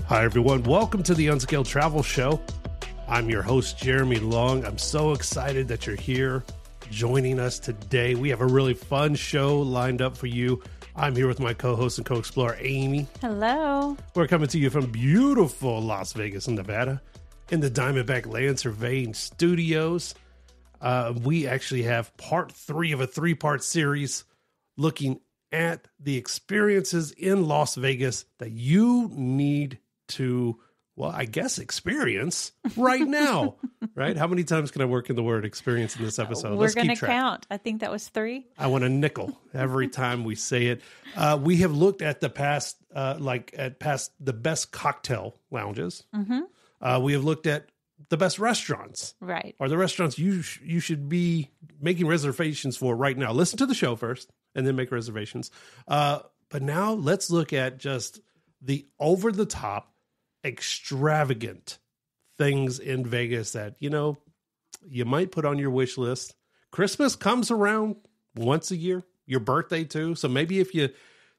Hi, everyone. Welcome to the Unscaled Travel Show. I'm your host, Jeremy Long. I'm so excited that you're here joining us today. We have a really fun show lined up for you. I'm here with my co-host and co-explorer, Amy. Hello. We're coming to you from beautiful Las Vegas, Nevada, in the Diamondback Land Surveying Studios. We actually have part 3 of a 3-part series looking at the experiences in Las Vegas that you need to, well, I guess experience right now, right? How many times can I work in the word experience in this episode? We're going to count. I think that was 3. I want a nickel every time we say it. We have looked at the past, the best cocktail lounges. Mm-hmm. We have looked at the best restaurants, right? Or the restaurants you should be making reservations for right now. Listen to the show first, and then make reservations. But now let's look at just the over-the-top, extravagant things in Vegas that, you know, you might put on your wish list. Christmas comes around once a year, your birthday too. So maybe if you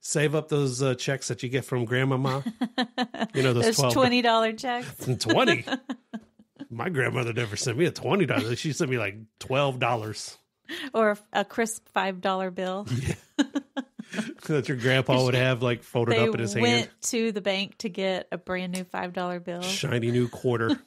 save up those checks that you get from grandmama, you know, those $20 checks. 20. My grandmother never sent me a $20. She sent me like $12. Or a crisp $5 bill. Yeah. That your grandpa would have like folded up in his hand. They went to the bank to get a brand new $5 bill. Shiny new quarter.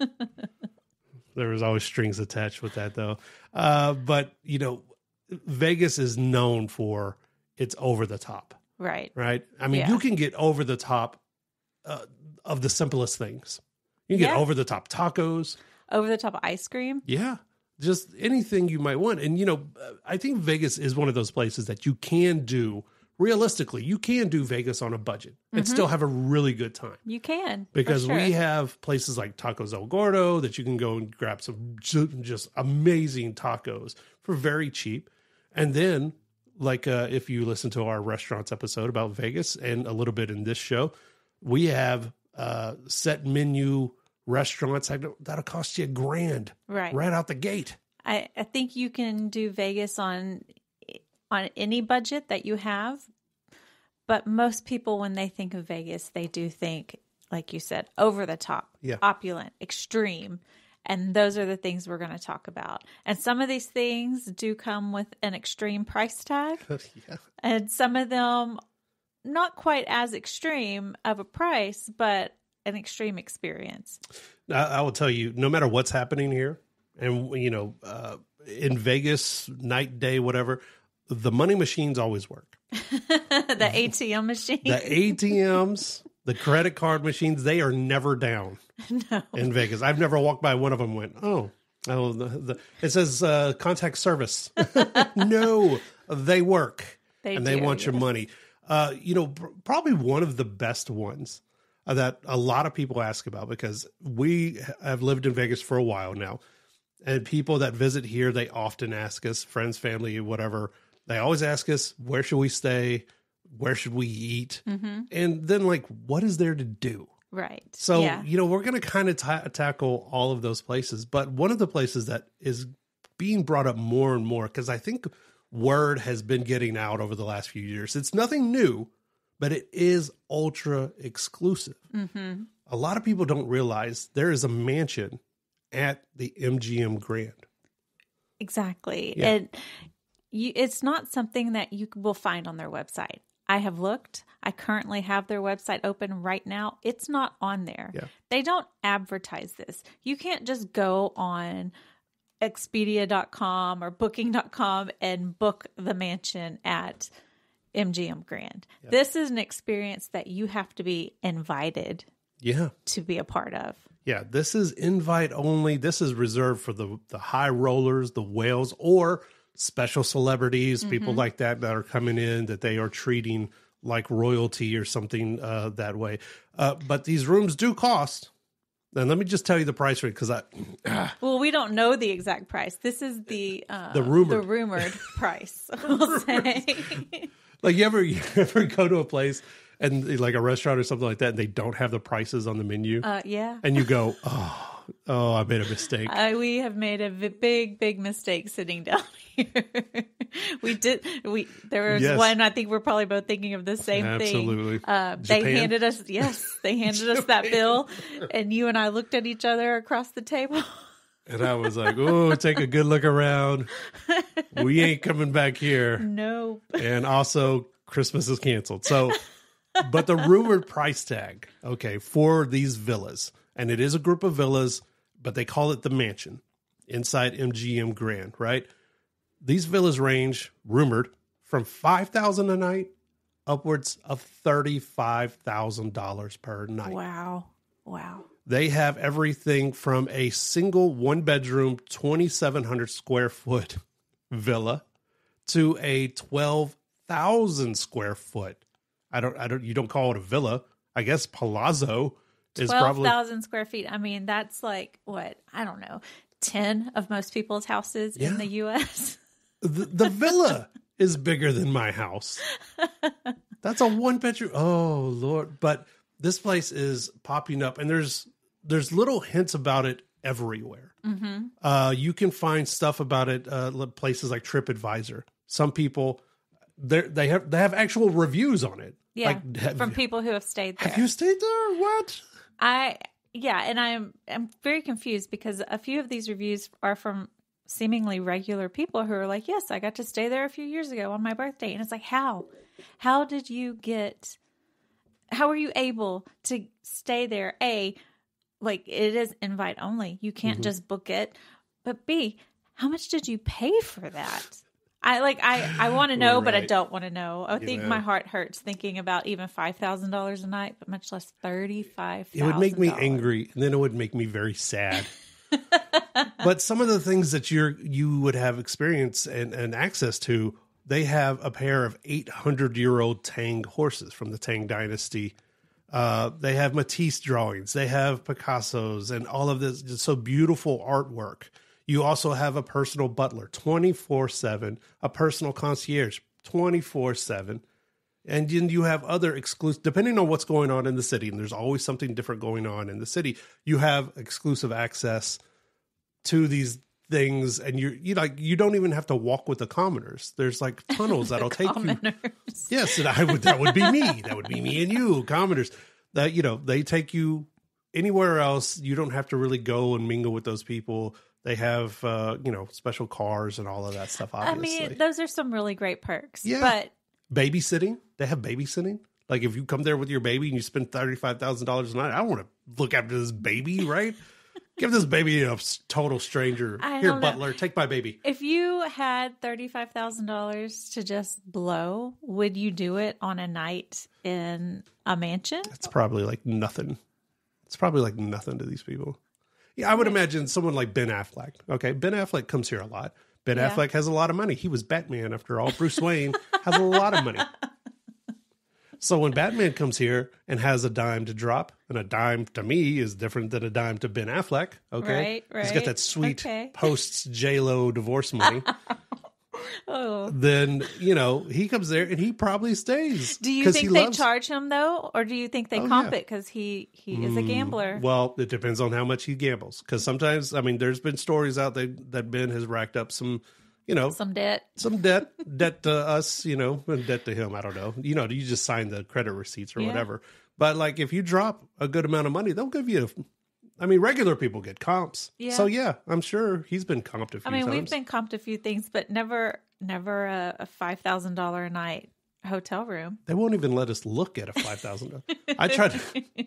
There was always strings attached with that though. But, you know, Vegas is known for its over the top. Right. Right? I mean, you can get over the top of the simplest things. You can get over the top tacos. Over the top ice cream. Yeah. Just anything you might want. And, you know, I think Vegas is one of those places that you can do, realistically, you can do Vegas on a budget and still have a really good time. You can. Because we have places like Tacos El Gordo that you can go and grab some just amazing tacos for very cheap. And then, like if you listen to our restaurants episode about Vegas and a little bit in this show, we have set menu restaurants that'll cost you $1,000 right out the gate. I think you can do Vegas on any budget that you have, but most people, when they think of Vegas, they do think, like you said, over the top, opulent, extreme, and those are the things we're going to talk about. And some of these things do come with an extreme price tag, and some of them not quite as extreme of a price, but an extreme experience. I will tell you, no matter what's happening here, and you know, in Vegas, night, day, whatever, the money machines always work. The ATM machine, the ATMs, the credit card machines, they are never down. No. In Vegas, I've never walked by one of them. And went, it says contact service. No, they work, they want your money. You know, probably one of the best ones that a lot of people ask about, because we have lived in Vegas for a while now, and people that visit here, they often ask us, friends, family, whatever, they always ask us, where should we stay? Where should we eat? Mm-hmm. And then, like, what is there to do? Right. So, you know, we're going to kind of tackle all of those places. But one of the places that is being brought up more and more, because I think word has been getting out over the last few years, it's nothing new, but it is ultra exclusive. Mm-hmm. A lot of people don't realize there is a mansion at the MGM Grand. Exactly. Yeah. And it's not something that you will find on their website. I have looked. I currently have their website open right now. It's not on there. Yeah. They don't advertise this. You can't just go on Expedia.com or Booking.com and book the mansion at MGM Grand. Yep. This is an experience that you have to be invited to be a part of. Yeah, this is invite only. This is reserved for the high rollers, the whales, or special celebrities, people like that are coming in that they are treating like royalty or something that way. But these rooms do cost. And let me just tell you the price rate, because well, we don't know the exact price. This is the rumored price. We'll say. Like you ever go to a place and like a restaurant or something like that, and they don't have the prices on the menu? Yeah. And you go, oh, I made a mistake. We have made a big mistake sitting down here. There was one, I think we're probably both thinking of the same Absolutely. thing. They handed us that bill, and you and I looked at each other across the table. And I was like, oh, take a good look around. We ain't coming back here. Nope. And also, Christmas is canceled. So, but the rumored price tag, okay, for these villas, and it is a group of villas, but they call it the mansion inside MGM Grand, right? These villas range, rumored, from $5,000 a night upwards of $35,000 per night. Wow. They have everything from a single one-bedroom, 2,700 square foot villa to a 12,000 square foot. You don't call it a villa. I guess palazzo is probably 12,000 square feet. I mean, that's like what? I don't know. 10 of most people's houses in the U.S. The villa is bigger than my house. That's a one-bedroom. Oh, Lord. But this place is popping up, and there's little hints about it everywhere. Mm-hmm. You can find stuff about it places like TripAdvisor. Some people they have actual reviews on it. Yeah, from people who have stayed there. Have you stayed there? What? And I'm very confused because a few of these reviews are from seemingly regular people who are like, yes, I got to stay there a few years ago on my birthday. And it's like, how were you able to stay there? A, like it is invite only. You can't just book it. But B, how much did you pay for that? I want to know, right. But I don't want to know. I think my heart hurts thinking about even $5,000 a night, but much less $35,000. It would make me angry, and then it would make me very sad. But some of the things that you would have experience and access to, they have a pair of 800-year-old Tang horses from the Tang Dynasty. They have Matisse drawings. They have Picasso's and all of this just so beautiful artwork. You also have a personal butler 24/7, a personal concierge 24/7. And then you have other exclusive, depending on what's going on in the city, and there's always something different going on in the city, you have exclusive access to these things, and you don't even have to walk with the commoners. There's like tunnels that'll take you. Yes, and that would be me. That would be me and you, commoners. That they take you anywhere else. You don't have to really go and mingle with those people. They have special cars and all of that stuff. Obviously, I mean, those are some really great perks. Yeah, but babysitting. They have babysitting. Like if you come there with your baby and you spend $35,000 a night, I don't want to look after this baby, right? Give this baby a total stranger. Here, butler, take my baby. If you had $35,000 to just blow, would you do it on a night in a mansion? It's probably like nothing. It's probably like nothing to these people. Yeah, I would imagine someone like Ben Affleck. Okay, Ben Affleck comes here a lot. Ben Affleck has a lot of money. He was Batman after all. Bruce Wayne has a lot of money. So when Batman comes here and has a dime to drop, and a dime to me is different than a dime to Ben Affleck, okay? Right. He's got that sweet post J-Lo divorce money. Then, he comes there and he probably stays. Do you think they charge him, though? Or do you think they comp it because he is a gambler? Well, it depends on how much he gambles. Because sometimes, there's been stories out there that Ben has racked up some... some debt. Some debt to us, and debt to him. I don't know. You just sign the credit receipts or whatever. But like if you drop a good amount of money, they'll give you, regular people get comps. Yeah. So yeah, I'm sure he's been comped a few times. We've been comped a few things, but never a $5,000 a night hotel room. They won't even let us look at a $5,000.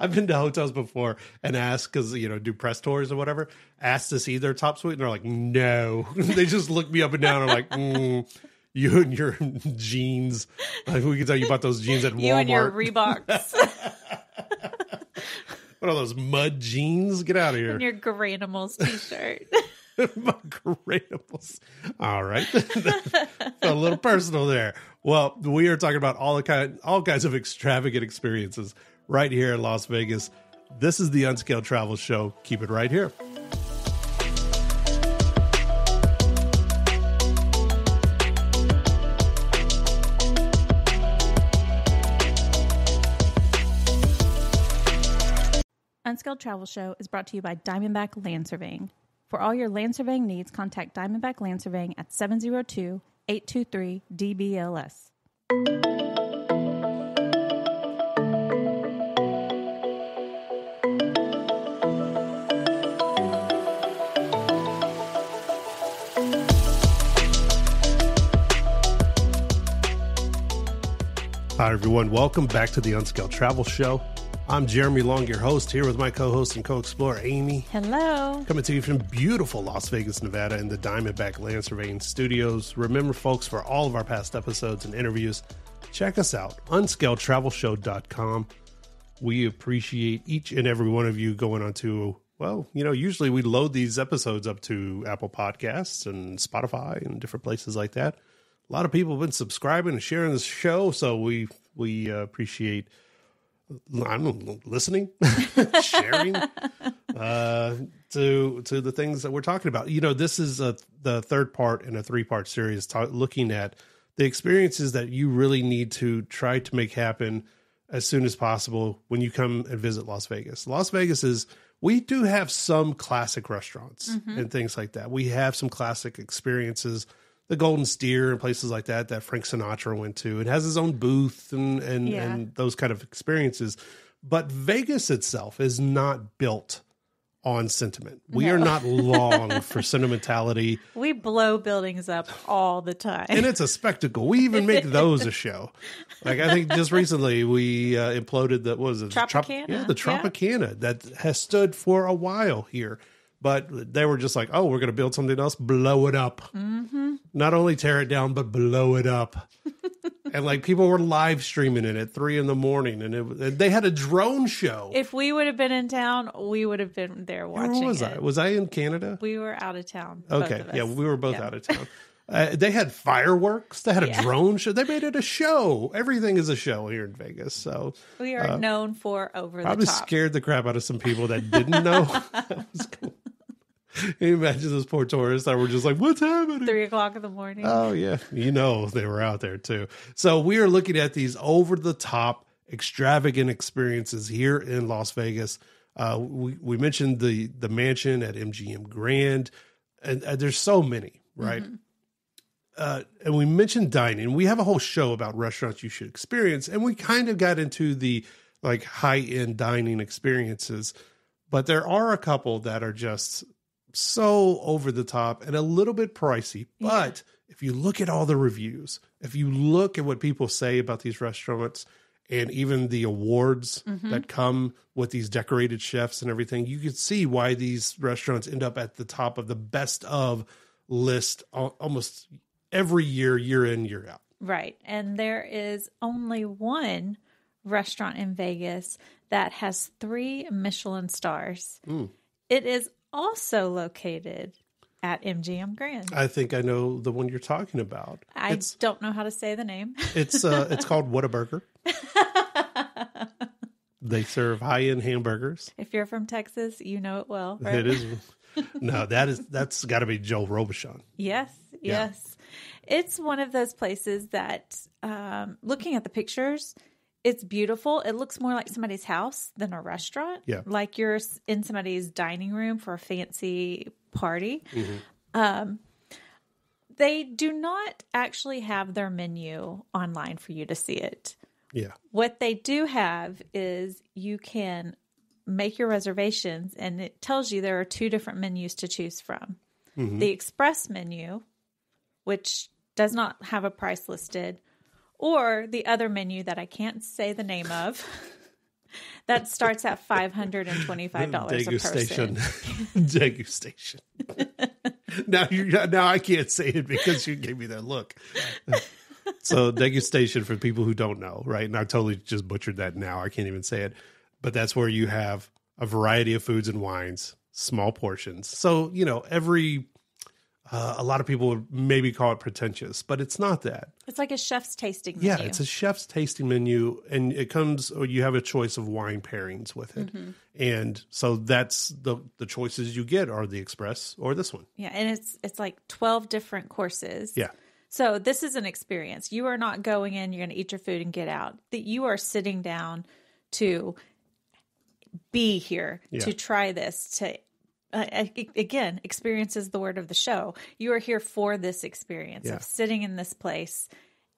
I've been to hotels before and asked because, do press tours or whatever, asked to see their top suite. And they're like, no. They just look me up and down and are like, you and your jeans. Like, we can tell you about those jeans at Walmart. You and your Reeboks. What are those mud jeans? Get out of here. And your Garanimals t-shirt. My Garanimals. All right. A little personal there. Well, we are talking about all kinds of extravagant experiences right here in Las Vegas. This is the Unscaled Travel Show. Keep it right here. Unskilled Travel Show is brought to you by Diamondback Land Surveying. For all your land surveying needs, contact Diamondback Land Surveying at 702-823-DBLS. Hi, everyone. Welcome back to the Unskilled Travel Show. I'm Jeremy Long, your host, here with my co-host and co-explorer, Amy. Hello. Coming to you from beautiful Las Vegas, Nevada in the Diamondback Land Surveying Studios. Remember, folks, for all of our past episodes and interviews, check us out, unscaled.travelshow.com. We appreciate each and every one of you going on to, well, usually we load these episodes up to Apple Podcasts and Spotify and different places like that. A lot of people have been subscribing and sharing this show, so we appreciate listening, sharing to the things that we're talking about. This is the third part in a 3-part series looking at the experiences that you really need to try to make happen as soon as possible when you come and visit Las Vegas. Las Vegas we do have some classic restaurants and things like that. We have some classic experiences, the Golden Steer and places like that Frank Sinatra went to. It has his own booth and those kind of experiences. But Vegas itself is not built on sentiment. We are not long for sentimentality. We blow buildings up all the time. And it's a spectacle. We even make those a show. Like I think just recently we imploded the Tropicana. The Tropicana that has stood for a while here. But they were just like, oh, we're going to build something else, blow it up. Mm-hmm. Not only tear it down, but blow it up. And like people were live streaming it at 3 a.m. and they had a drone show. If we would have been in town, we would have been there watching. Where was I? Was I in Canada? We were out of town. Okay. Yeah, we were both out of town. They had fireworks. They had a drone show. They made it a show. Everything is a show here in Vegas. So we are known for over the top. Probably scared the crap out of some people that didn't know. That was cool. Can you imagine those poor tourists that were just like, what's happening? 3 o'clock in the morning. Oh, yeah. They were out there too. So we are looking at these over-the-top, extravagant experiences here in Las Vegas. We mentioned the mansion at MGM Grand, and there's so many, right? Mm-hmm. And we mentioned dining. We have a whole show about restaurants you should experience, and we kind of got into the like high-end dining experiences, but there are a couple that are just so over the top and a little bit pricey. But if you look at all the reviews, if you look at what people say about these restaurants and even the awards that come with these decorated chefs and everything, you can see why these restaurants end up at the top of the best of list almost every year, year in, year out. Right. And there is only one restaurant in Vegas that has 3 Michelin stars. It is also located at MGM Grand. I think I know the one you're talking about. I don't know how to say the name. It's called Whataburger. They serve high-end hamburgers. If you're from Texas, you know it well, right? It is. No, that's got to be Joe Robuchon. Yes. It's one of those places that, looking at the pictures, it's beautiful. It looks more like somebody's house than a restaurant. Yeah. Like you're in somebody's dining room for a fancy party. They do not actually have their menu online for you to see it. Yeah. What they do have is you can make your reservations, and it tells you there are 2 different menus to choose from. The express menu, which does not have a price listed, or the other menu that I can't say the name of that starts at $525 a person. Degustation. Now I can't say it because you gave me that look. So degustation, for people who don't know, right? And I totally just butchered that now. I can't even say it. But that's where you have a variety of foods and wines, small portions. So, a lot of people would maybe call it pretentious, but it's not that. It's like a chef's tasting menu. Yeah, it's a chef's tasting menu, and you have a choice of wine pairings with it. And so that's the choices you get are the express or this one. Yeah, and it's like 12 different courses. Yeah. So this is an experience. You are not going in, you're going to eat your food and get out. That you are sitting down to be here to try this, to again, experience is the word of the show. You are here for this experience of sitting in this place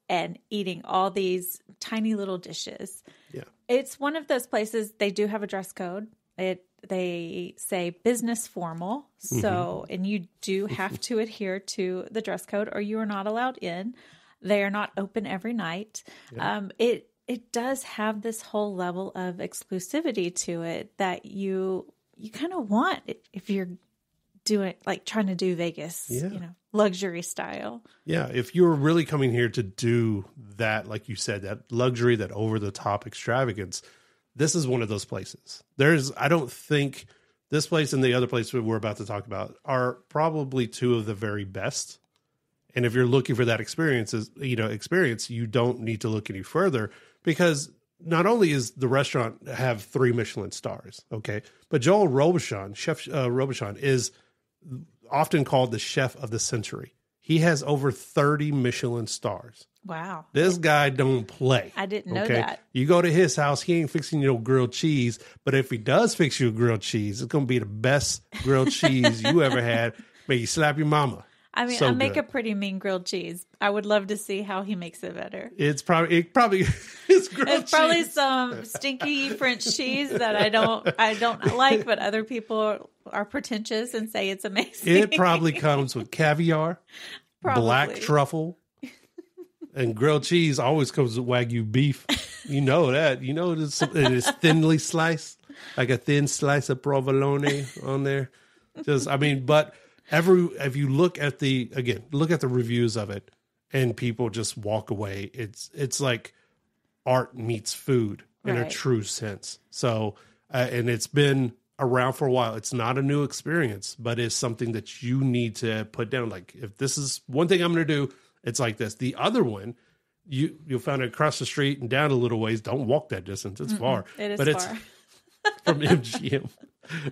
and eating all these tiny little dishes. Yeah. It's one of those places, they do have a dress code. They say business formal. So, and you do have to adhere to the dress code or you are not allowed in. They are not open every night. Yeah. It does have this whole level of exclusivity to it that you kind of want if you're doing, like trying to do Vegas, luxury style. Yeah. If you're really coming here to do that, like you said, that luxury, that over the top extravagance, this is one of those places. I don't think this place and the other place we're about to talk about are probably two of the very best. And if you're looking for that experience, you don't need to look any further, because not only is the restaurant have 3 Michelin stars, okay, but Joel Robuchon, Chef Robuchon, is often called the chef of the century. He has over 30 Michelin stars. Wow. This guy don't play. I didn't know that. You go to his house, he ain't fixing you no grilled cheese, but if he does fix you a grilled cheese, it's going to be the best grilled cheese you ever had. Make you slap your mama. I mean, I make a pretty mean grilled cheese. I would love to see how he makes it better. It's probably it's grilled it's cheese. Probably some stinky French cheese that I don't like, but other people are pretentious and say it's amazing. It probably comes with caviar, black truffle, and grilled cheese always comes with Wagyu beef. You know that. You know it is thinly sliced, like a thin slice of provolone on there. But if you look at the reviews of it and people just walk away, it's like art meets food in a true sense. So, and it's been around for a while. It's not a new experience, but it's something that you need to put down. Like, if this is one thing I'm going to do, it's like this. The other one, you'll find it across the street and down a little ways. Don't walk that distance. It's far. It is but far. It's from MGM.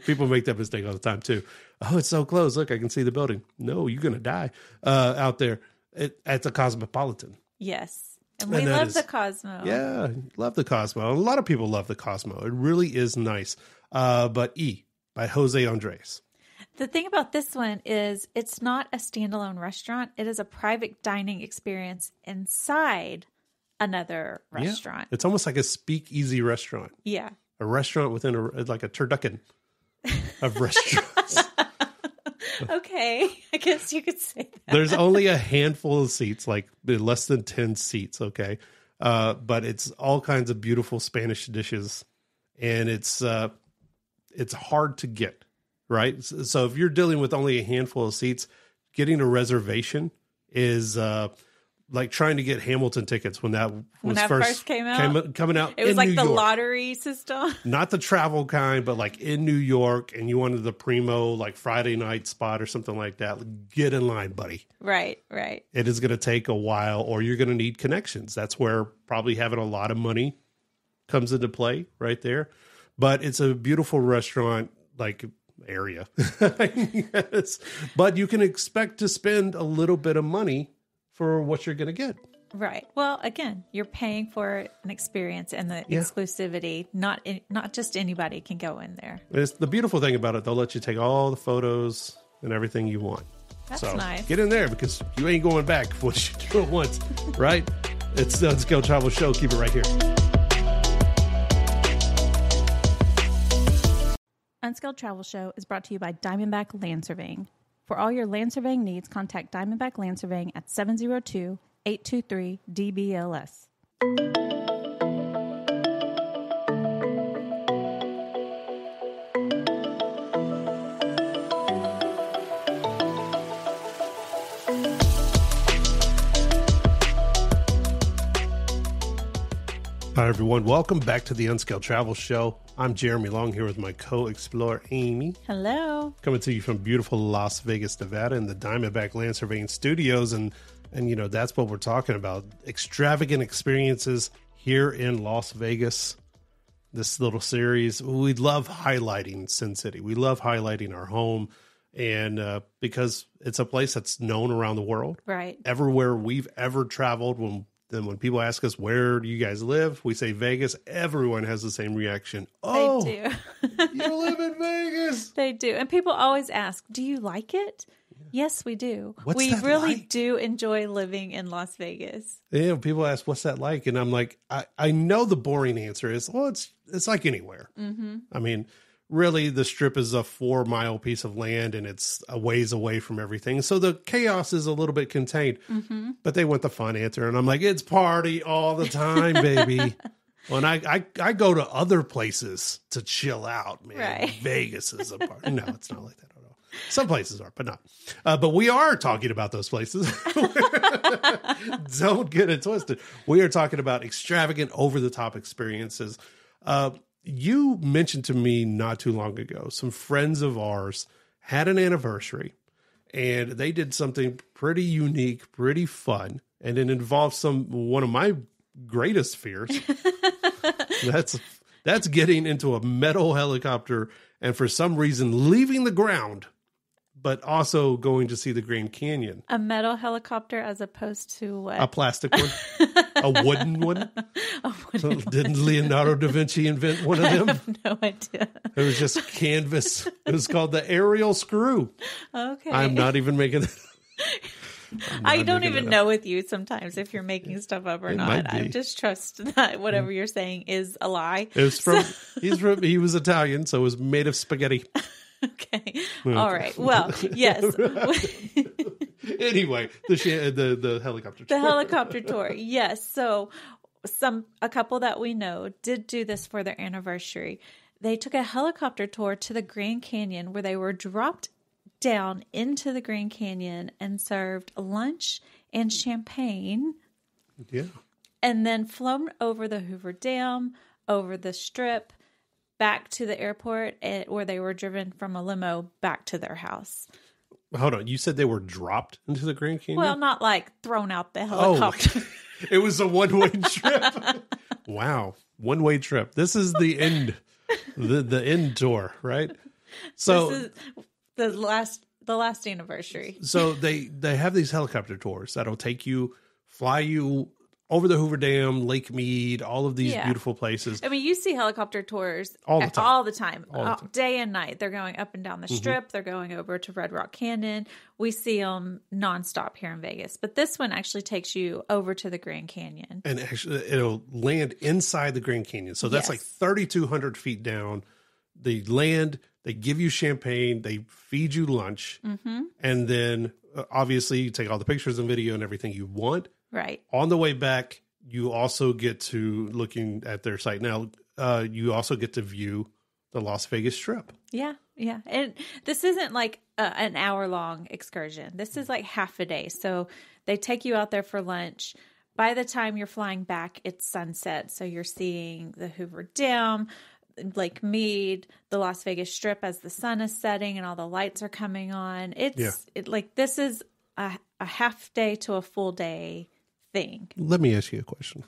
People make that mistake all the time too. Oh, it's so close. Look, I can see the building. No, you're going to die out there at the Cosmopolitan. Yes. And we love the Cosmo. Yeah, love the Cosmo. A lot of people love the Cosmo. It really is nice. But E by Jose Andres. The thing about this one is it's not a standalone restaurant. It is a private dining experience inside another restaurant. Yeah. It's almost like a speakeasy restaurant. Yeah. A restaurant within like a turducken of restaurants. Okay. I guess you could say that. There's only a handful of seats, like less than 10 seats. Okay. But it's all kinds of beautiful Spanish dishes, and it's hard to get. Right. So if you're dealing with only a handful of seats, getting a reservation is like trying to get Hamilton tickets when that first came out. Coming out. It was like the lottery system. Not the travel kind, but like in New York, and you wanted the primo like Friday night spot or something like that. Get in line, buddy. Right. It is going to take a while, or you're going to need connections. That's where probably having a lot of money comes into play right there. But it's a beautiful restaurant, like area. Yes. But you can expect to spend a little bit of money for what you're going to get. Right. Well, again, you're paying for an experience and the exclusivity. Not just anybody can go in there. It's the beautiful thing about it. They'll let you take all the photos and everything you want. That's nice. Get in there, because you ain't going back once you do it once, right? It's the Unskilled Travel Show. Keep it right here. Unskilled Travel Show is brought to you by Diamondback Land Surveying. For all your land surveying needs, contact Diamondback Land Surveying at 702-823-DBLS. Hi, everyone. Welcome back to the Unskilled Travel Show. I'm Jeremy Long here with my co-explorer, Amy. Hello. Coming to you from beautiful Las Vegas, Nevada in the Diamondback Land Surveying Studios. And that's what we're talking about. Extravagant experiences here in Las Vegas. This little series, we love highlighting Sin City. We love highlighting our home. And because it's a place that's known around the world. Right. Everywhere we've ever traveled, when then when people ask us, where do you guys live? We say Vegas. Everyone has the same reaction. Oh, they do. You live in Vegas. They do. And people always ask, do you like it? Yes, we do. What's we that really like? do enjoy living in Las Vegas. Yeah, people ask, what's that like? And I'm like, I know the boring answer is, well, it's like anywhere. Mm-hmm. I mean, really, the Strip is a 4-mile piece of land, and it's a ways away from everything. So the chaos is a little bit contained. Mm-hmm. But they want the fun answer. And I'm like, it's party all the time, baby. When I go to other places to chill out, man. Right. Vegas is a party. No, it's not like that. Some places are, but not. But we are talking about those places. Don't get it twisted. We are talking about extravagant, over-the-top experiences. You mentioned to me not too long ago, some friends of ours had an anniversary, and they did something pretty unique, pretty fun, and it involved one of my greatest fears. That's getting into a metal helicopter and for some reason leaving the ground, but also going to see the Grand Canyon. A metal helicopter as opposed to what? A plastic one. A wooden one. Didn't Leonardo da Vinci invent one of them? I have no idea. It was just canvas. It was called the aerial screw. Okay. I'm not even making it. I don't even know with you sometimes if you're making stuff up or not. I just trust that whatever you're saying is a lie. It was he was Italian, so it was made of spaghetti. Okay. All right. Well, yes. Anyway, the helicopter tour. The helicopter tour. Yes. So a couple that we know did do this for their anniversary. They took a helicopter tour to the Grand Canyon where they were dropped down into the Grand Canyon and served lunch and champagne. Yeah. And then flown over the Hoover Dam, over the Strip, back to the airport, where they were driven from a limo back to their house. Hold on. You said they were dropped into the Grand Canyon? Well, not like thrown out the helicopter. Oh, it was a one-way trip. Wow. One-way trip. This is the end, the end tour, right? So this is the last anniversary. So they have these helicopter tours that'll fly you over the Hoover Dam, Lake Mead, all of these beautiful places. I mean, you see helicopter tours all the time. Day and night. They're going up and down the Strip. Mm-hmm. They're going over to Red Rock Canyon. We see them nonstop here in Vegas. But this one actually takes you over to the Grand Canyon. And actually, it'll land inside the Grand Canyon. So that's like 3,200 feet down. They land, they give you champagne, they feed you lunch. Mm-hmm. And then, obviously, you take all the pictures and video and everything you want. Right. On the way back, you also get to, looking at their site now, you also get to view the Las Vegas Strip. Yeah, yeah. And this isn't like an hour-long excursion. This is like half a day. So they take you out there for lunch. By the time you're flying back, it's sunset. So you're seeing the Hoover Dam, Lake Mead, the Las Vegas Strip as the sun is setting and all the lights are coming on. This is a half day to a full day thing. Let me ask you a question.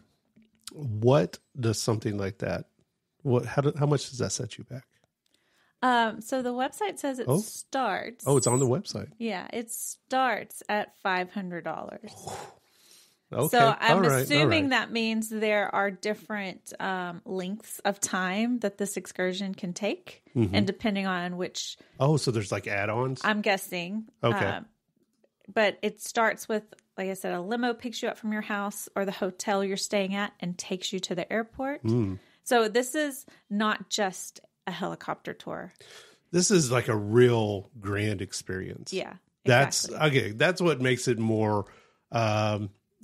What does something like that, how much does that set you back? So the website says it starts. Oh, it's on the website. Yeah, it starts at $500. Okay. So I'm assuming that means there are different lengths of time that this excursion can take. Mm-hmm. And depending on which... Oh, so there's like add-ons? I'm guessing. Okay. But it starts with, like I said, a limo picks you up from your house or the hotel you're staying at and takes you to the airport. Mm. So this is not just a helicopter tour. This is like a real grand experience. Yeah. Exactly. That's what makes it more...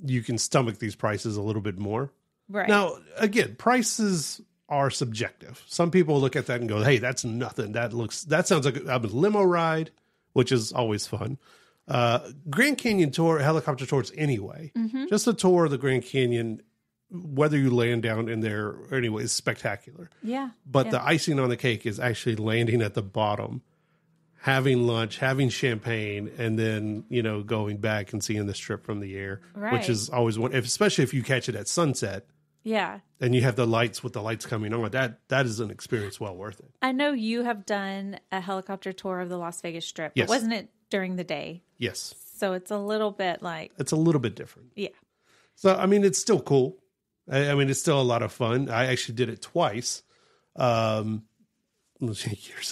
you can stomach these prices a little bit more. Right. Now, again, prices are subjective. Some people look at that and go, hey, that's nothing. That sounds like a limo ride, which is always fun. Grand Canyon tour, helicopter tours anyway. Mm-hmm. Just a tour of the Grand Canyon, whether you land down in there or anyway, is spectacular. Yeah. But the icing on the cake is actually landing at the bottom, having lunch, having champagne, and then, going back and seeing the Strip from the air, which is always one, especially if you catch it at sunset. Yeah. And you have the lights with the lights coming on. That is an experience well worth it. I know you have done a helicopter tour of the Las Vegas Strip. Yes. But wasn't it during the day? Yes. So it's a little bit like... It's a little bit different. Yeah. So, I mean, it's still cool. I mean, it's still a lot of fun. I actually did it twice years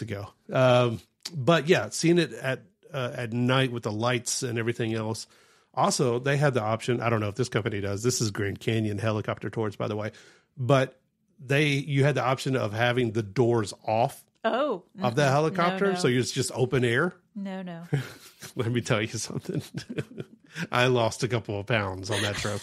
ago. But yeah, seeing it at night with the lights and everything else. Also, they had the option. I don't know if this company does. This is Grand Canyon Helicopter Tours, by the way. But you had the option of having the doors off of the helicopter. No. So it's just open air. No. Let me tell you something. I lost a couple of pounds on that trip.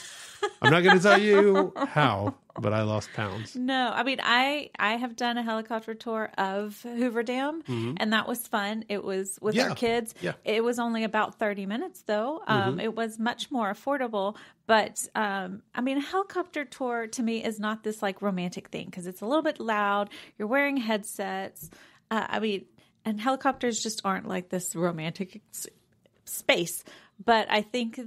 I'm not going to tell you how, but I lost pounds. No, I mean, I have done a helicopter tour of Hoover Dam, and that was fun. It was with our kids. Yeah. It was only about 30 minutes, though. It was much more affordable. But, I mean, a helicopter tour to me is not this like romantic thing because it's a little bit loud. You're wearing headsets. I mean, and helicopters just aren't like this romantic space. But I think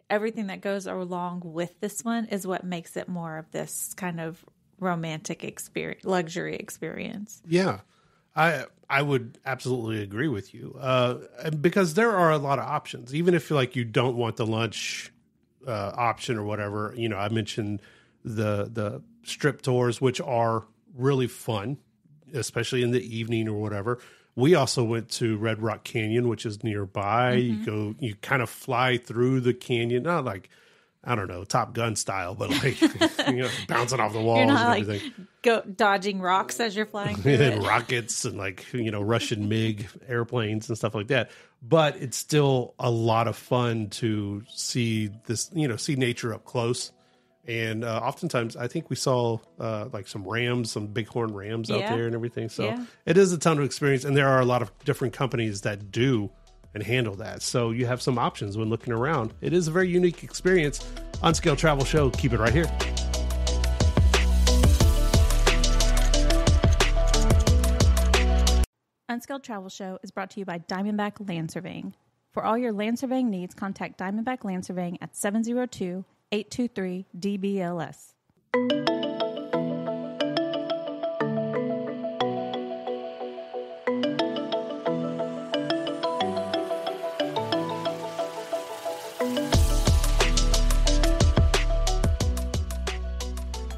everything that goes along with this one is what makes it more of this kind of romantic experience, luxury experience. Yeah, I would absolutely agree with you because there are a lot of options. Even if like you don't want the lunch option or whatever, you know, I mentioned the strip tours, which are really fun, especially in the evening or whatever. We also went to Red Rock Canyon, which is nearby. You kind of fly through the canyon, not like, I don't know, Top Gun style, but like, bouncing off the walls and everything. Like dodging rocks as you're flying through and rockets and like, Russian MiG airplanes and stuff like that. But it's still a lot of fun to see this, see nature up close. And oftentimes, I think we saw like some bighorn rams out there and everything. So it is a ton of experience. And there are a lot of different companies that do and handle that. So you have some options when looking around. It is a very unique experience. Unscaled Travel Show. Keep it right here. Unscaled Travel Show is brought to you by Diamondback Land Surveying. For all your land surveying needs, contact Diamondback Land Surveying at 702-823-DBLS.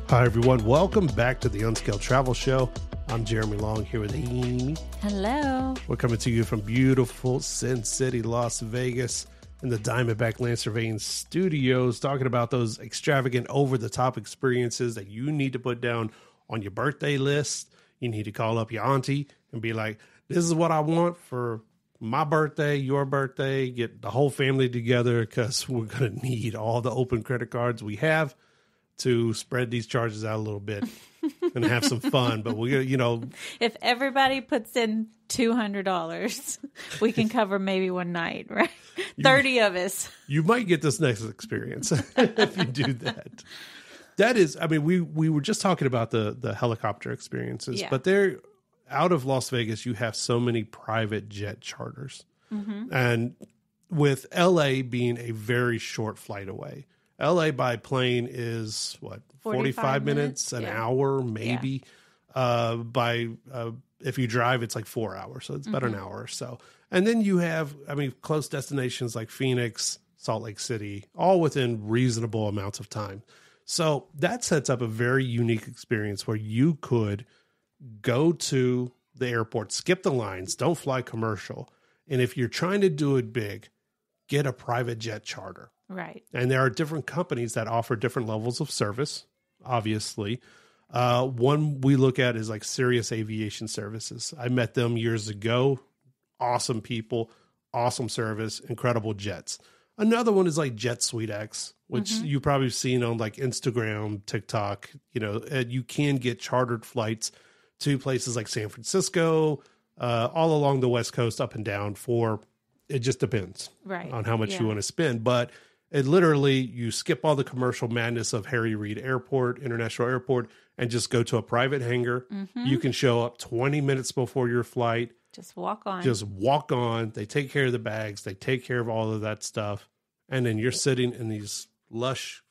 Hi, everyone. Welcome back to the Unscaled Travel Show. I'm Jeremy Long here with Amy. Hello. We're coming to you from beautiful Sin City, Las Vegas, in the Diamondback Land Surveying Studios, talking about those extravagant, over-the-top experiences that you need to put down on your birthday list. You need to call up your auntie and be like, this is what I want for my birthday, your birthday, get the whole family together because we're going to need all the open credit cards we have to spread these charges out a little bit and have some fun. But if everybody puts in $200, we can cover maybe one night, right? 30 of us. You might get this next experience if you do that. That is, I mean, we were just talking about the helicopter experiences, but they're out of Las Vegas. You have so many private jet charters, and with LA being a very short flight away. LA by plane is what, 45 minutes, an hour, maybe. If you drive, it's like 4 hours. So it's about an hour or so. And then you have, close destinations like Phoenix, Salt Lake City, all within reasonable amounts of time. So that sets up a very unique experience where you could go to the airport, skip the lines, don't fly commercial. And if you're trying to do it big, get a private jet charter. Right. And there are different companies that offer different levels of service, obviously. One we look at is like Sirius Aviation Services. I met them years ago. Awesome people, awesome service, incredible jets. Another one is like Jet Suite X, which you've probably seen on like Instagram, TikTok. You can get chartered flights to places like San Francisco, all along the West Coast, up and down it just depends on how much you want to spend. But it literally, you skip all the commercial madness of Harry Reid International Airport, and just go to a private hangar. You can show up 20 minutes before your flight. Just walk on. They take care of the bags. They take care of all of that stuff. And then you're sitting in these lush,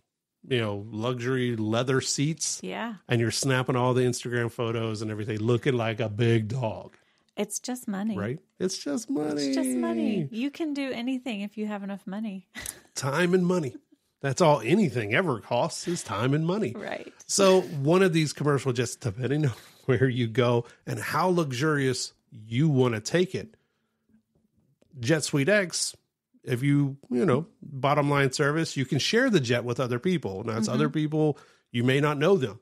luxury leather seats. Yeah. And you're snapping all the Instagram photos and everything, looking like a big dog. It's just money. Right? It's just money. It's just money. You can do anything if you have enough money. Time and money. That's all anything ever costs is time and money. Right. So one of these commercial jets, depending on where you go and how luxurious you want to take it, Jet Suite X, if you bottom line service, you can share the jet with other people. Now it's other people, you may not know them.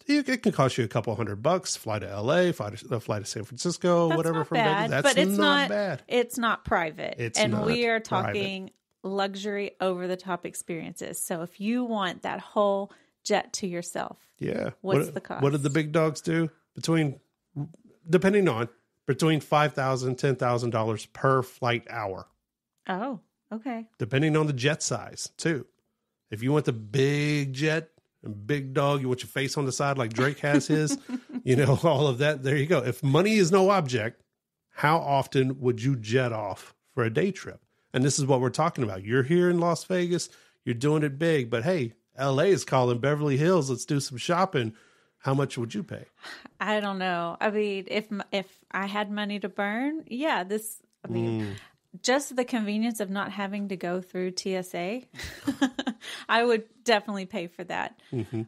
It can cost you a couple $100, fly to LA, fly to San Francisco, That's whatever not from bad, Vegas. That's but it's not bad. It's not private. It's and not we are private. talking luxury over the top experiences. So if you want that whole jet to yourself, what's the cost? What did the big dogs do? Between $5,000, $10,000 per flight hour. Oh, okay. Depending on the jet size too. If you want the big jet and big dog, you want your face on the side like Drake has his, all of that. There you go. If money is no object, how often would you jet off for a day trip? And this is what we're talking about. You're here in Las Vegas, you're doing it big, but hey, LA is calling Beverly Hills. Let's do some shopping. How much would you pay? I don't know. I mean, if I had money to burn, just the convenience of not having to go through TSA, I would definitely pay for that. Mm-hmm.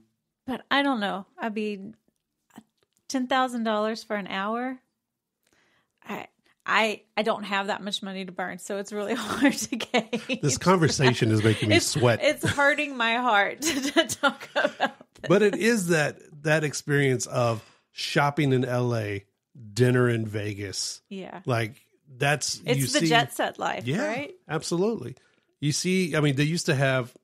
But I don't know. I mean, $10,000 for an hour. I don't have that much money to burn, so it's really hard to gauge. This conversation is making me sweat. It's hurting my heart to talk about this. But it is that experience of shopping in LA, dinner in Vegas. Yeah. Like it's the jet set life, right? Absolutely. You see, I mean, they used to have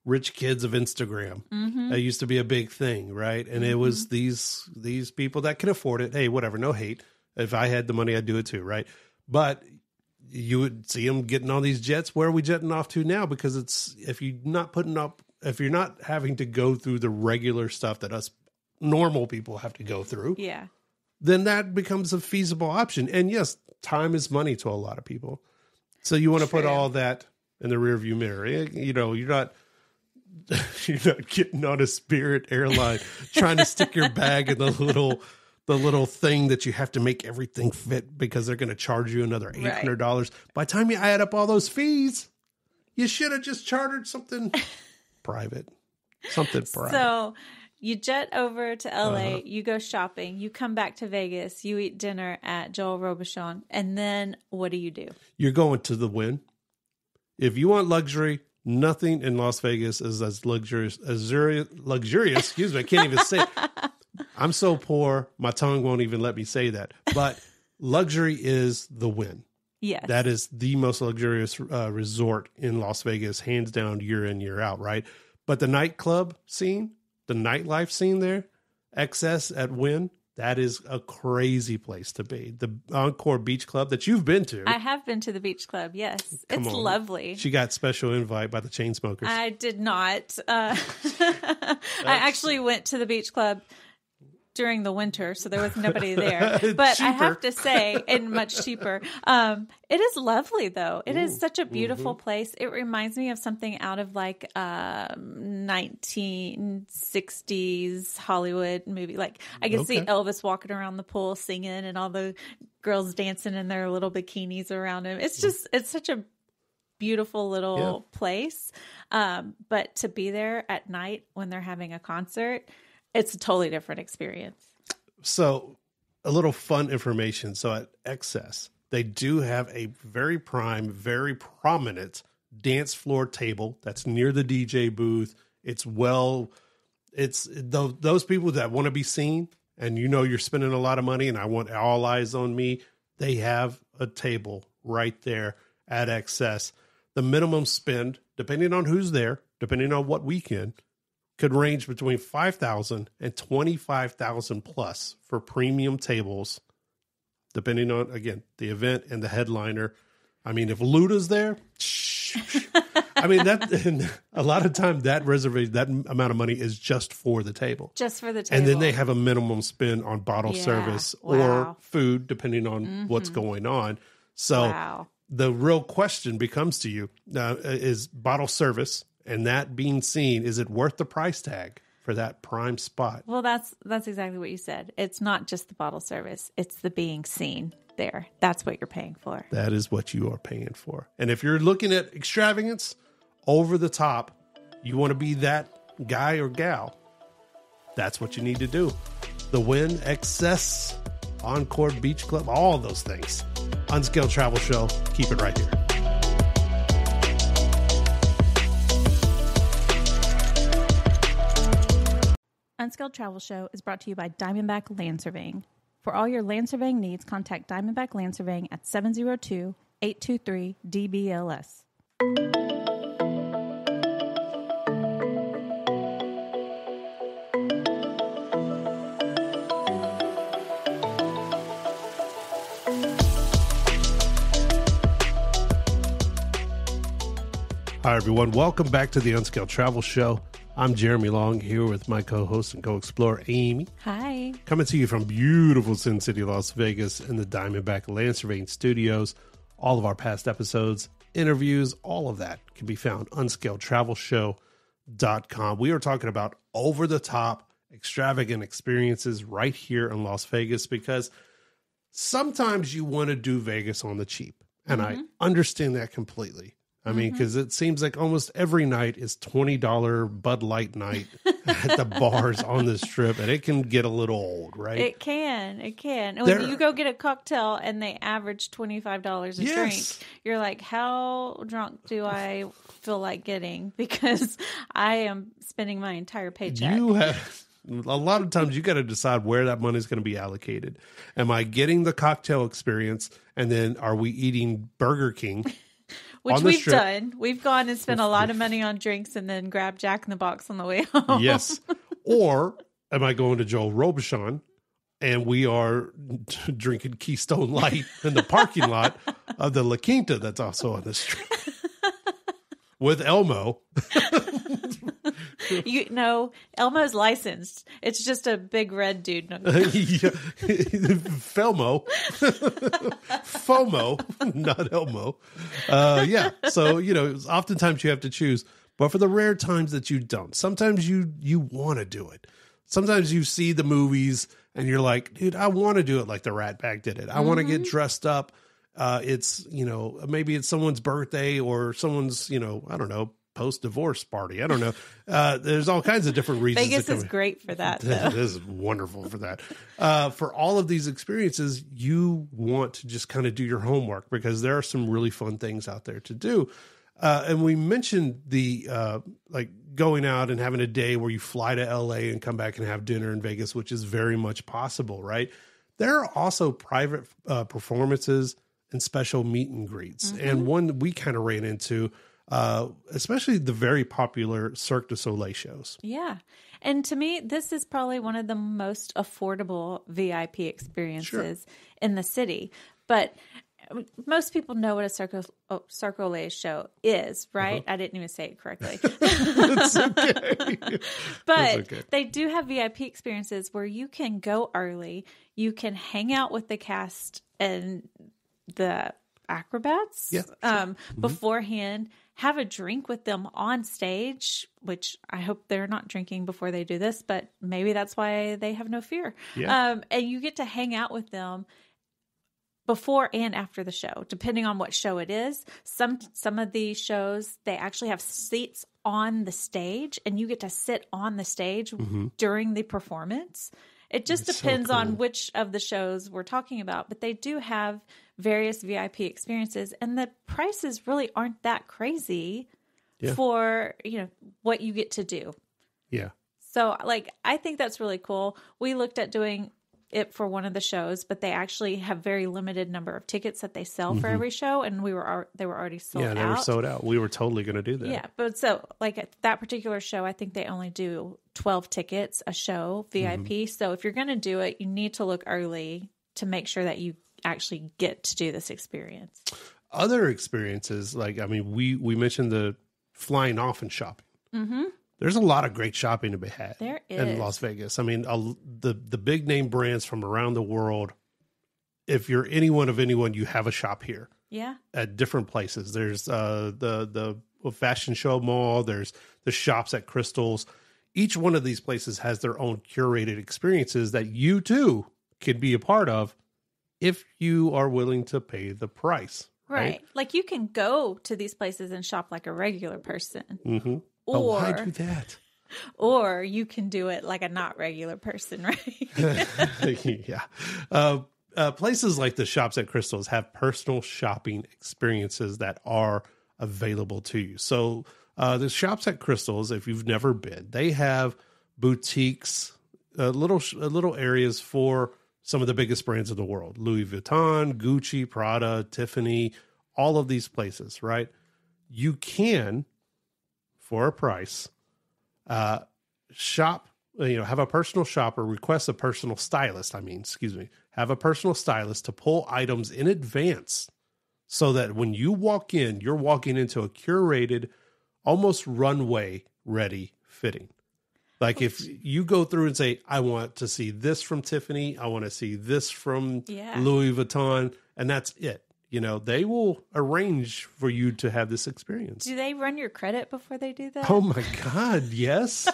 rich kids of Instagram. Mm-hmm. That used to be a big thing, right? And it was these people that can afford it. Hey, whatever, no hate. If I had the money, I'd do it too, right? But you would see them getting on these jets. Where are we jetting off to now? Because if you're not having to go through the regular stuff that us normal people have to go through, then that becomes a feasible option. And yes, time is money to a lot of people. So you want to put all that in the rearview mirror. You're not getting on a Spirit airline trying to stick your bag in the little thing that you have to make everything fit because they're going to charge you another $800. Right. By the time you add up all those fees, you should have just chartered something private. So you jet over to LA, you go shopping, you come back to Vegas, you eat dinner at Joel Robuchon, and then what do? You're going to the Wynn. If you want luxury, nothing in Las Vegas is as luxurious. Excuse me, I can't even say it. I'm so poor, my tongue won't even let me say that. But luxury is the Wynn. Yes. That is the most luxurious resort in Las Vegas, hands down, year in, year out, right? But the nightclub scene, the nightlife scene there, XS at Wynn, that is a crazy place to be. The Encore Beach Club that you've been to. I have been to the Beach Club, yes. It's lovely. She got special invite by the Chainsmokers. I did not. I actually went to the Beach Club during the winter, so there was nobody there. But I have to say, and much cheaper. It is lovely, though. It is such a beautiful place. It reminds me of something out of like 1960s Hollywood movie. Like I can see Elvis walking around the pool singing, and all the girls dancing in their little bikinis around him. It's such a beautiful little place. But to be there at night when they're having a concert, it's a totally different experience. So a little fun information. So at XS, they do have a very prime, very prominent dance floor table that's near the DJ booth. It's those people that want to be seen and you're spending a lot of money and I want all eyes on me. They have a table right there at XS. The minimum spend, depending on who's there, depending on what weekend, could range between $5,000 and $25,000 plus for premium tables, depending on, again, the event and the headliner. I mean, if Luda's there, I mean, and a lot of time that reservation, that amount of money is just for the table. Just for the table. And then they have a minimum spend on bottle service or food, depending on what's going on. So the real question becomes to you, is bottle service and that being seen, is it worth the price tag for that prime spot? Well, that's exactly what you said. It's not just the bottle service. It's the being seen there. That's what you're paying for. That is what you are paying for. And if you're looking at Extravagance, over the top, you want to be that guy or gal, that's what you need to do. The Wynn, Excess, Encore Beach Club, all those things. Unscaled Travel Show. Keep it right here. Unscaled Travel Show is brought to you by Diamondback Land Surveying. For all your land surveying needs, contact Diamondback Land Surveying at 702-823-DBLS. Hi, everyone. Welcome back to the Unscaled Travel Show. I'm Jeremy Long here with my co-host and co-explorer, Amy. Hi. Coming to you from beautiful Sin City, Las Vegas in the Diamondback Land Surveying Studios. All of our past episodes, interviews, all of that can be found unscaledtravelshow.com. We are talking about over-the-top, extravagant experiences right here in Las Vegas because sometimes you want to do Vegas on the cheap. And I understand that completely. I mean, because it seems like almost every night is $20 Bud Light night at the bars on the Strip, and it can get a little old, right? It can. And when you go get a cocktail and they average $25 a drink, you're like, how drunk do I feel like getting? Because I am spending my entire paycheck. A lot of times you got to decide where that money is going to be allocated. Am I getting the cocktail experience, and then are we eating Burger King? Which we've done. We've gone and spent a lot of money on drinks and then grabbed Jack in the Box on the way home. Yes. Or am I going to Joel Robuchon and we are drinking Keystone Light in the parking lot of the La Quinta that's also on the street with Elmo. Elmo's licensed. It's just a big red dude. Felmo. FOMO, not Elmo. So, oftentimes you have to choose. But for the rare times that you don't, sometimes you want to do it. Sometimes you see the movies and you're like, dude, I want to do it like the Rat Pack did it. I want to get dressed up. It's, maybe it's someone's birthday or someone's, I don't know, post-divorce party. I don't know. There's all kinds of different reasons. Vegas is great for that, though. It is wonderful for that. For all of these experiences, you want to just kind of do your homework because there are some really fun things out there to do. And we mentioned the going out and having a day where you fly to LA and come back and have dinner in Vegas, which is very much possible, right? There are also private performances and special meet and greets. And one we kind of ran into, especially the very popular Cirque du Soleil shows. Yeah. And to me, this is probably one of the most affordable VIP experiences in the city. But most people know what a Cirque du Soleil show is, right? I didn't even say it correctly. That's okay. But they do have VIP experiences where you can go early. You can hang out with the cast and the acrobats beforehand, have a drink with them on stage, which I hope they're not drinking before they do this, but maybe that's why they have no fear. And you get to hang out with them before and after the show, depending on what show it is. Some of these shows, they actually have seats on the stage and you get to sit on the stage during the performance. It just depends on which of the shows we're talking about, but they do have various VIP experiences, and the prices really aren't that crazy for, what you get to do. Yeah. So, I think that's really cool. We looked at doing it for one of the shows, but they actually have very limited number of tickets that they sell for every show, and they were already sold out. Yeah, they were sold out. We were totally going to do that. Yeah, but so at that particular show, I think they only do 12 tickets a show, VIP. So if you're going to do it, you need to look early to make sure that you actually get to do this experience. Other experiences, we mentioned the flying off and shopping. There's a lot of great shopping to be had in Las Vegas. I mean, the big name brands from around the world, if you're anyone, you have a shop here. Yeah. At different places. There's the fashion show mall. There's the shops at Crystals. Each one of these places has their own curated experiences that you too can be a part of if you are willing to pay the price, Right. Like you can go to these places and shop like a regular person. Mm-hmm. But why do that? Or you can do it like a not regular person, right? Yeah. Places like the Shops at Crystals have personal shopping experiences that are available to you. So the Shops at Crystals, if you've never been, they have boutiques, little areas for some of the biggest brands in the world. Louis Vuitton, Gucci, Prada, Tiffany, all of these places, right? You can, for a price, shop, have a personal shopper, request a personal stylist. Have a personal stylist to pull items in advance so that when you walk in, you're walking into a curated, almost runway ready fitting. Like if you go through and say, I want to see this from Tiffany, I want to see this from Louis Vuitton, and that's it. They will arrange for you to have this experience. Do they run your credit before they do that? Oh my God, yes.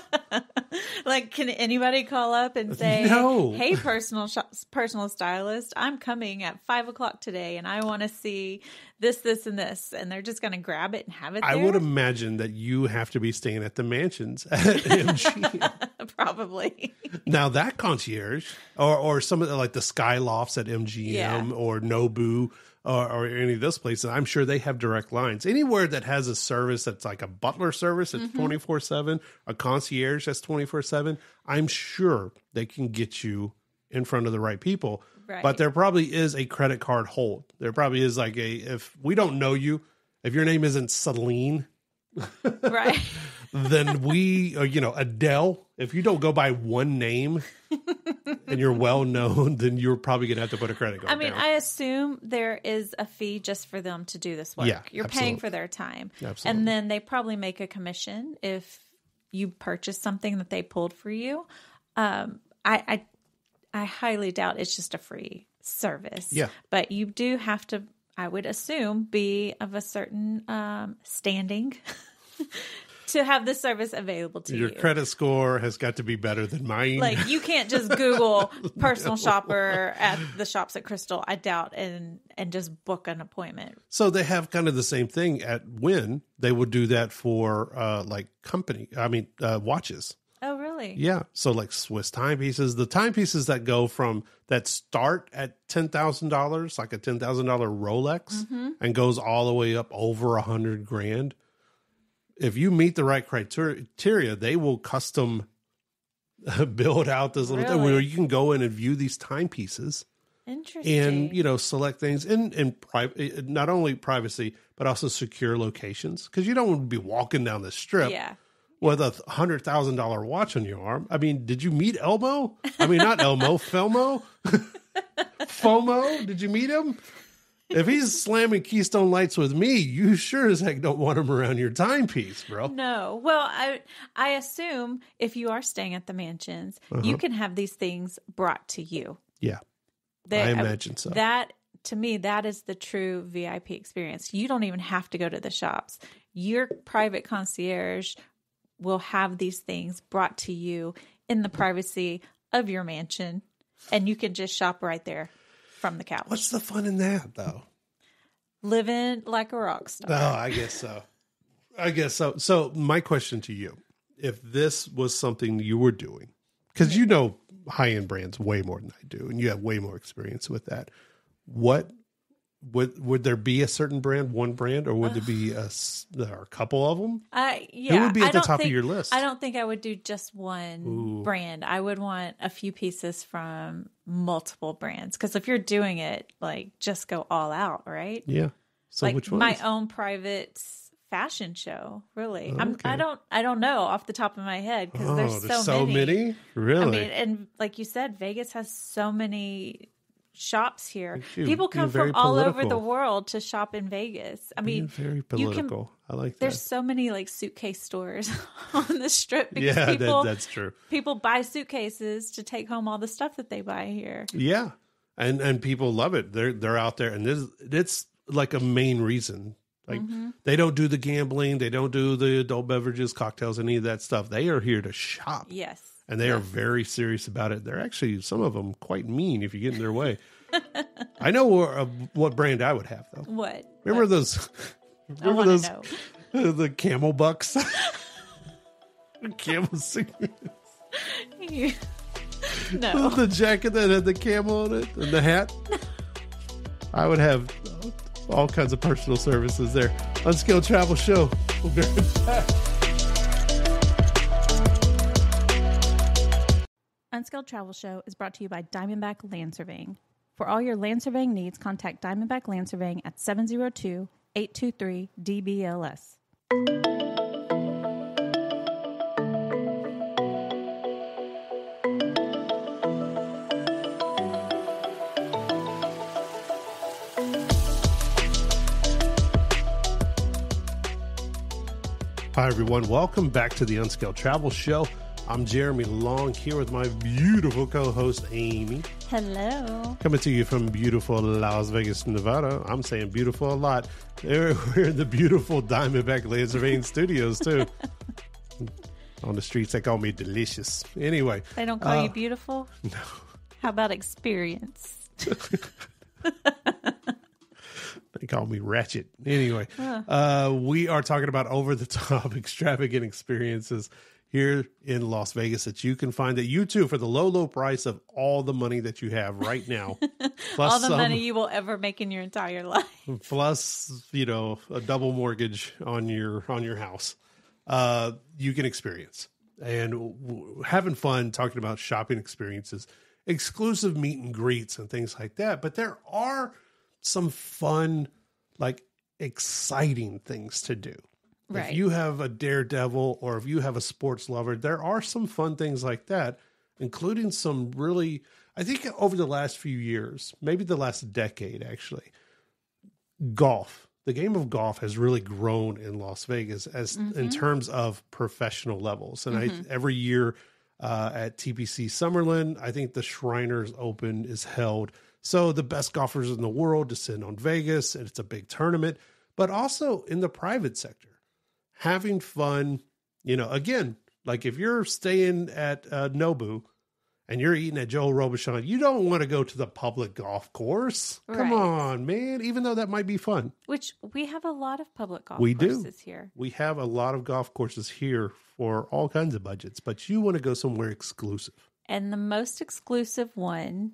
Like, can anybody call up and say, no. Hey, personal stylist, I'm coming at 5:00 today and I want to see this, this, and this. And they're just going to grab it and have it there? I would imagine that you have to be staying at the mansions at MGM. Probably. Now that concierge or some of the Sky Lofts at MGM or Nobu, or any of those places, I'm sure they have direct lines. Anywhere that has a service that's like a butler service that's 24/7, a concierge that's 24/7, I'm sure they can get you in front of the right people. Right. But there probably is a credit card hold. There probably is if we don't know you, if your name isn't Celine, right, then Adele, if you don't go by one name and you're well known, then you're probably going to have to put a credit card down. I assume there is a fee just for them to do this work. Yeah, you're absolutely. paying for their time. Absolutely. And then they probably make a commission if you purchase something that they pulled for you. I highly doubt it's just a free service. Yeah. But you do have to, I would assume, be of a certain standing to have this service available to you. Your credit score has got to be better than mine. Like, you can't just Google personal shopper at the Shops at Crystal, I doubt, and just book an appointment. So they have kind of the same thing at Wynn. They would do that for watches. Oh, really? Yeah. So like Swiss timepieces, the timepieces that start at $10,000, like a $10,000 Rolex, and goes all the way up over $100,000. If you meet the right criteria, they will custom build out this little thing where you can go in and view these timepieces. Interesting. And, select things in not only privacy, but also secure locations. Because you don't want to be walking down the strip with a $100,000 watch on your arm. I mean, did you meet Elmo? I mean, not Elmo, Felmo? FOMO? Did you meet him? If he's slamming Keystone Lights with me, you sure as heck don't want him around your timepiece, bro. No. Well, I assume if you are staying at the mansions, you can have these things brought to you. Yeah. I imagine so. That, to me, that is the true VIP experience. You don't even have to go to the shops. Your private concierge will have these things brought to you in the privacy of your mansion, and you can just shop right there from the couch. What's the fun in that, though? Living like a rock star. Oh, I guess so. So my question to you, if this was something you were doing, because you know high-end brands way more than I do, and you have way more experience with that, what would there be a certain brand, one brand, or would there be a couple of them? Who would be at the top of your list? I don't think I would do just one brand. I would want a few pieces from multiple brands. Because if you're doing it, just go all out, right? Yeah. So which one? My own private fashion show, really. Okay. I don't know off the top of my head because there's so many. Really? I mean, and like you said, Vegas has so many shops here. People come from all over the world to shop in Vegas. I mean, very political. I like that. There's so many suitcase stores on the strip because that's true. People buy suitcases to take home all the stuff that they buy here. Yeah. And people love it. They're out there, and it's like a main reason. They don't do the gambling, they don't do the adult beverages, cocktails, any of that stuff. They are here to shop. Yes. And they are very serious about it. They're actually, some of them, quite mean if you get in their way. I know what brand I would have, though. What? Remember those? Remember those? The camel bucks? Camel cigarettes. No. The jacket that had the camel on it and the hat. I would have all kinds of personal services there. Unskilled Travel Show. We'll be right back. Unskilled Travel Show is brought to you by Diamondback Land Surveying. For all your land surveying needs, contact Diamondback Land Surveying at 702-823-DBLS. Hi, everyone. Welcome back to the Unskilled Travel Show. I'm Jeremy Long here with my beautiful co-host, Amy. Hello. Coming to you from beautiful Las Vegas, Nevada. I'm saying beautiful a lot. We're in the beautiful Diamondback Land Surveying Studios, too. On the streets, they call me delicious. Anyway. They don't call you beautiful? No. How about experience? They call me ratchet. Anyway, we are talking about over-the-top extravagant experiences here in Las Vegas that you can find at YouTube for the low, low price of all the money that you have right now. Plus all the money you will ever make in your entire life. Plus, a double mortgage on your house. You can experience. And having fun talking about shopping experiences, exclusive meet and greets and things like that. But there are some fun, exciting things to do. Right. If you have a daredevil or if you have a sports lover, there are some fun things like that, including some really, I think over the last few years, maybe the last decade, actually, golf. The game of golf has really grown in Las Vegas as in terms of professional levels. And every year at TPC Summerlin, I think the Shriners Open is held. So the best golfers in the world descend on Vegas, and it's a big tournament. But also in the private sector, having fun, again, if you're staying at Nobu and you're eating at Joe Robuchon, you don't want to go to the public golf course. Right. Come on, man, even though that might be fun. Which we have a lot of public golf courses here. We have a lot of golf courses here for all kinds of budgets, but you want to go somewhere exclusive. And the most exclusive one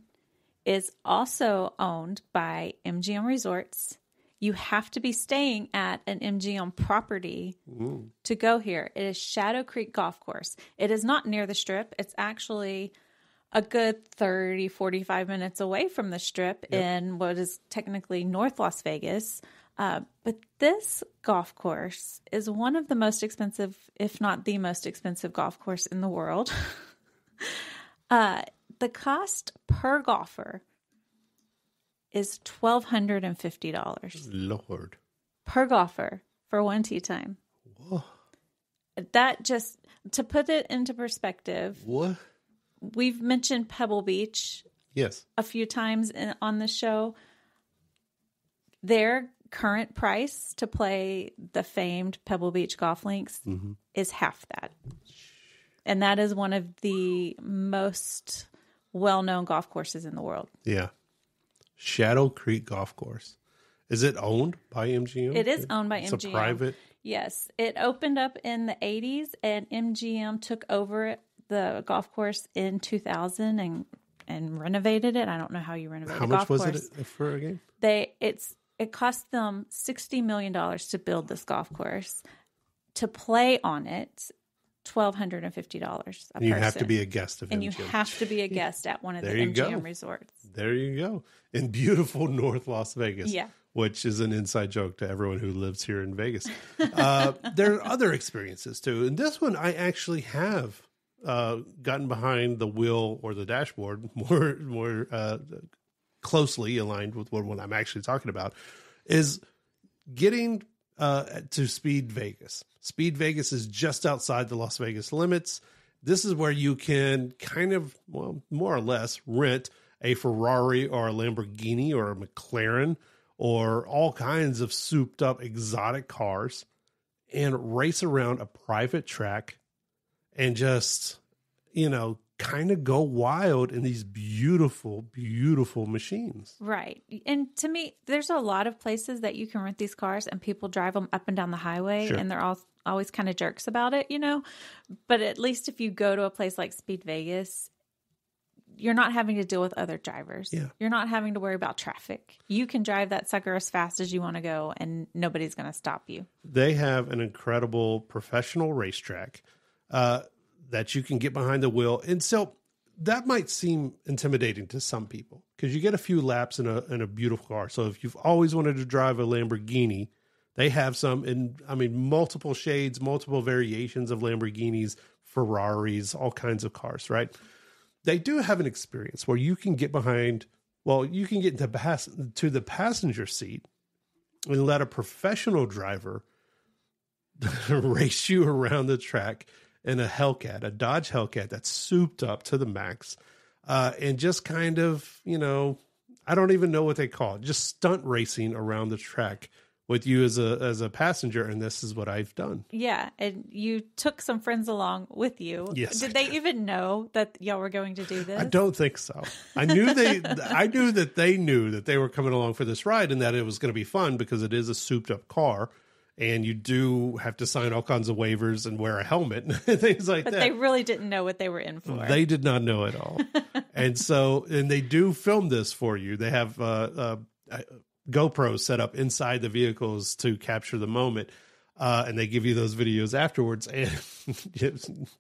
is also owned by MGM Resorts. You have to be staying at an MGM property to go here. It is Shadow Creek Golf Course. It is not near the Strip. It's actually a good 30, 45 minutes away from the Strip in what is technically North Las Vegas. But this golf course is one of the most expensive, if not the most expensive golf course in the world. The cost per golfer is $1,250. Lord. Per golfer for one tee time. Whoa. That just, to put it into perspective. What? We've mentioned Pebble Beach. Yes. A few times on the show. Their current price to play the famed Pebble Beach golf links is half that. And that is one of the most well-known golf courses in the world. Yeah. Shadow Creek Golf Course. Is it owned by MGM? It is owned by MGM. It's a private? Yes. It opened up in the 80s, and MGM took over the golf course in 2000 and renovated it. I don't know how you renovate a golf course. How much was it for a game? It cost them $60 million to build this golf course. To play on it, $1,250 a person. You have to be a guest of MGM. And you have to be a guest at one of the MGM resorts. There you go. In beautiful North Las Vegas. Yeah. Which is an inside joke to everyone who lives here in Vegas. There are other experiences too. And this one I actually have gotten behind the wheel or the dashboard more closely aligned with what I'm actually talking about, is getting to Speed Vegas. Speed Vegas is just outside the Las Vegas limits. This is where you can kind of, more or less rent a Ferrari or a Lamborghini or a McLaren or all kinds of souped up exotic cars and race around a private track and just, kind of go wild in these beautiful, beautiful machines. Right. And to me, there's a lot of places that you can rent these cars and people drive them up and down the highway and they're always kind of jerks about it, But at least if you go to a place like Speed Vegas, you're not having to deal with other drivers. Yeah. You're not having to worry about traffic. You can drive that sucker as fast as you want to go and nobody's going to stop you. They have an incredible professional racetrack that you can get behind the wheel. And so that might seem intimidating to some people because you get a few laps in a beautiful car. So if you've always wanted to drive a Lamborghini, they have some multiple shades, multiple variations of Lamborghinis, Ferraris, all kinds of cars, right? They do have an experience where you can get behind, you can get to the passenger seat and let a professional driver race you around the track in a Hellcat, a Dodge Hellcat that's souped up to the max, and just kind of, I don't even know what they call it, just stunt racing around the track with you as a passenger, and this is what I've done. Yeah, and you took some friends along with you. Yes. Did they even know that y'all were going to do this? I don't think so. I knew that they knew that they were coming along for this ride and that it was going to be fun because it is a souped up car. And you do have to sign all kinds of waivers and wear a helmet and things like that. But they really didn't know what they were in for. They did not know at all. And they do film this for you. They have GoPros set up inside the vehicles to capture the moment. And they give you those videos afterwards. And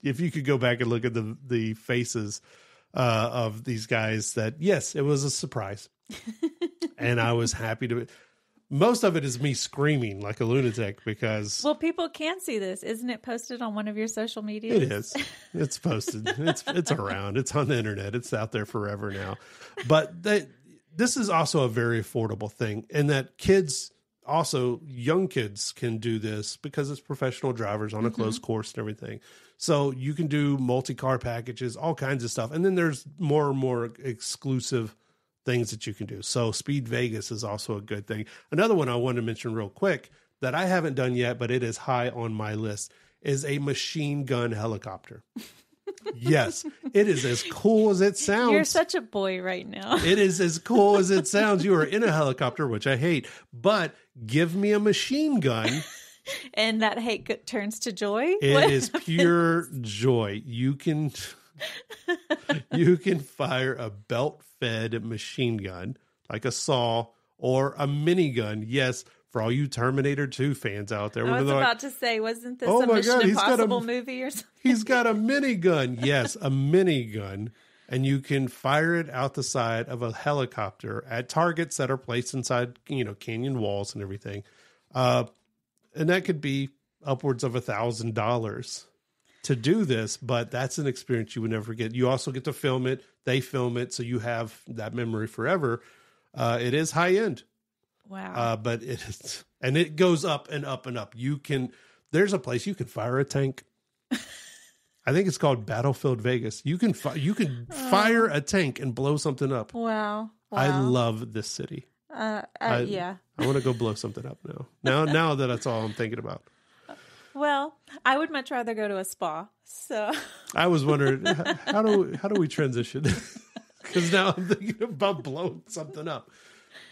if you could go back and look at the faces of these guys that, yes, it was a surprise. And I was happy to... Most of it is me screaming like a lunatic because... Well, people can see this. Isn't it posted on one of your social media? It is. It's posted. It's around. It's on the internet. It's out there forever now. But this is also a very affordable thing in that kids, also young kids, can do this because it's professional drivers on a closed course and everything. So you can do multi-car packages, all kinds of stuff. And then there's more and more exclusive things that you can do. So Speed Vegas is also a good thing. Another one I wanted to mention real quick that I haven't done yet, but it is high on my list, is a machine gun helicopter. Yes, it is as cool as it sounds. You're such a boy right now. It is as cool as it sounds. You are in a helicopter, which I hate, but give me a machine gun. And that hate turns to joy? It is pure joy. You can fire a belt-fed machine gun like a saw or a minigun. Yes, for all you Terminator 2 fans out there. I was about to say, wasn't this a Mission Impossible movie or something? He's got a minigun. Yes, a minigun. And you can fire it out the side of a helicopter at targets that are placed inside, canyon walls and everything. And that could be upwards of $1,000 to do this, but that's an experience you would never forget. You also get to film it. They film it, so you have that memory forever. It is high end. Wow. But it is, and it goes up and up and up. There's a place you can fire a tank. I think it's called Battlefield Vegas. You can fire a tank and blow something up. Wow. I love this city. Yeah. I want to go blow something up now. Now that's all I'm thinking about. Well, I would much rather go to a spa. So I was wondering how do we transition? Because now I'm thinking about blowing something up.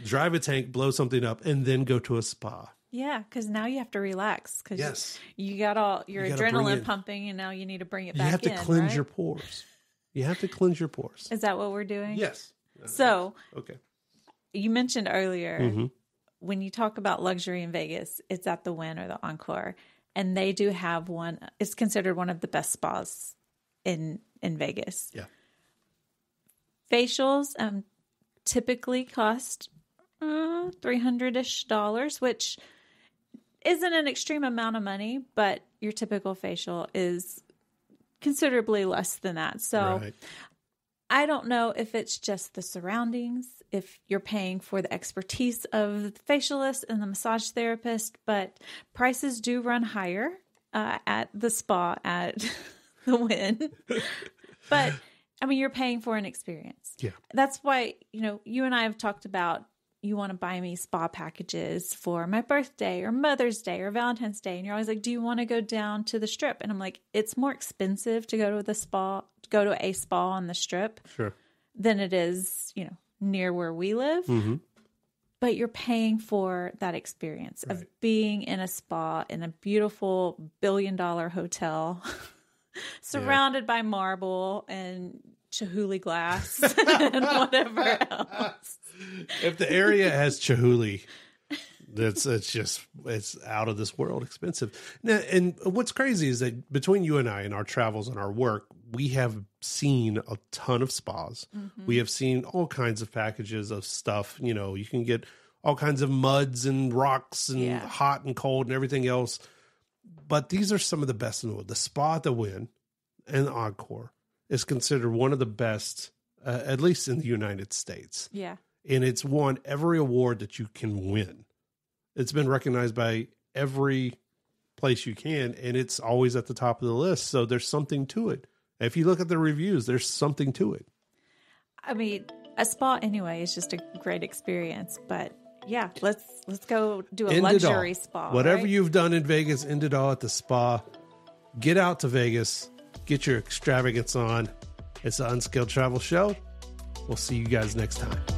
Drive a tank, blow something up, and then go to a spa. Yeah, because now you have to relax. Yes, you got all your adrenaline pumping, and now you need to bring it back in. You have to cleanse your pores. You have to cleanse your pores. Is that what we're doing? Yes. So, okay. You mentioned earlier when you talk about luxury in Vegas, it's at the Wynn or the Encore. And they do have one. It's considered one of the best spas in Vegas. Yeah. Facials typically cost $300-ish, which isn't an extreme amount of money, but your typical facial is considerably less than that. So right. I don't know if it's just the surroundings, if you're paying for the expertise of the facialist and the massage therapist, but prices do run higher at the spa at the Wynn. But I mean, you're paying for an experience. Yeah. That's why, you and I have talked about you want to buy me spa packages for my birthday or Mother's Day or Valentine's Day. And you're always like, do you want to go down to the Strip? And I'm like, it's more expensive to go to a spa on the Strip than it is, near where we live. Mm-hmm. But you're paying for that experience of being in a spa in a beautiful $1 billion hotel surrounded by marble and Chihuly glass and whatever else. If the area has Chihuly, it's out of this world expensive. Now, and what's crazy is that between you and I and our travels and our work, we have seen a ton of spas. Mm-hmm. We have seen all kinds of packages of stuff. You can get all kinds of muds and rocks and hot and cold and everything else. But these are some of the best in the world. The spa at the Wynn and Encore is considered one of the best, at least in the United States. Yeah. And it's won every award that you can win. It's been recognized by every place you can, and it's always at the top of the list. So there's something to it. If you look at the reviews, there's something to it. I mean, a spa anyway is just a great experience. But yeah, let's go do a luxury spa. Whatever you've done in Vegas, end it all at the spa. Get out to Vegas. Get your extravagance on. It's the Unskilled Travel Show. We'll see you guys next time.